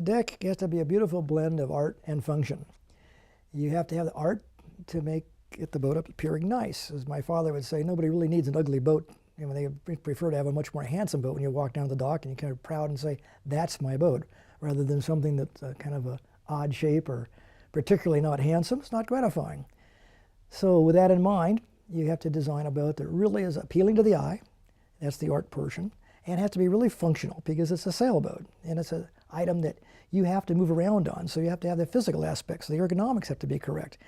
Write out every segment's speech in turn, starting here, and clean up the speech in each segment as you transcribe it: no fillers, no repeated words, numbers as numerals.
deck has to be a beautiful blend of art and function. You have to have the art to get the boat up appearing nice. As my father would say, nobody really needs an ugly boat. You know, they prefer to have a much more handsome boat when you walk down the dock and you're kind of proud and say, that's my boat, rather than something that's kind of an odd shape or particularly not handsome. It's not gratifying. So with that in mind, you have to design a boat that really is appealing to the eye. That's the art portion. And it has to be really functional because it's a sailboat and it's an item that you have to move around on. So you have to have the physical aspects. The ergonomics have to be correct.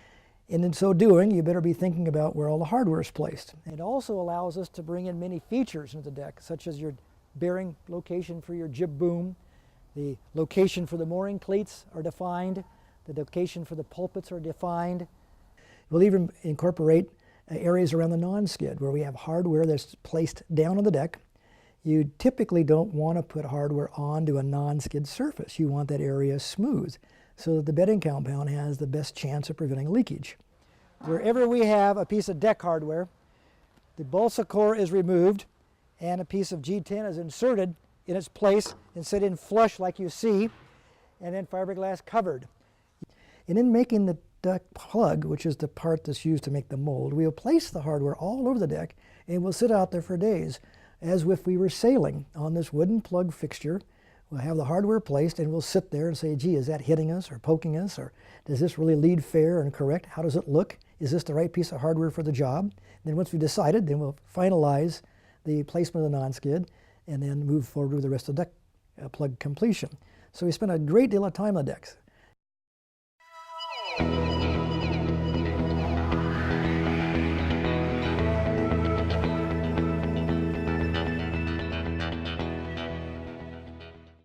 And in so doing, you better be thinking about where all the hardware is placed. It also allows us to bring in many features into the deck, such as your bearing location for your jib boom, the location for the mooring cleats are defined, the location for the pulpits are defined. We'll even incorporate areas around the non-skid where we have hardware that's placed down on the deck. You typically don't want to put hardware onto a non-skid surface. You want that area smooth so that the bedding compound has the best chance of preventing leakage. Wherever we have a piece of deck hardware, the balsa core is removed and a piece of G10 is inserted in its place and set in flush like you see, and then fiberglass covered. And in making the deck plug, which is the part that's used to make the mold, we'll place the hardware all over the deck and we'll sit out there for days as if we were sailing on this wooden plug fixture. We'll have the hardware placed and we'll sit there and say, gee, is that hitting us or poking us, or does this really lead fair and correct? How does it look? Is this the right piece of hardware for the job? And then once we've decided, then we'll finalize the placement of the non-skid and then move forward with the rest of the deck plug completion. So we spend a great deal of time on the decks.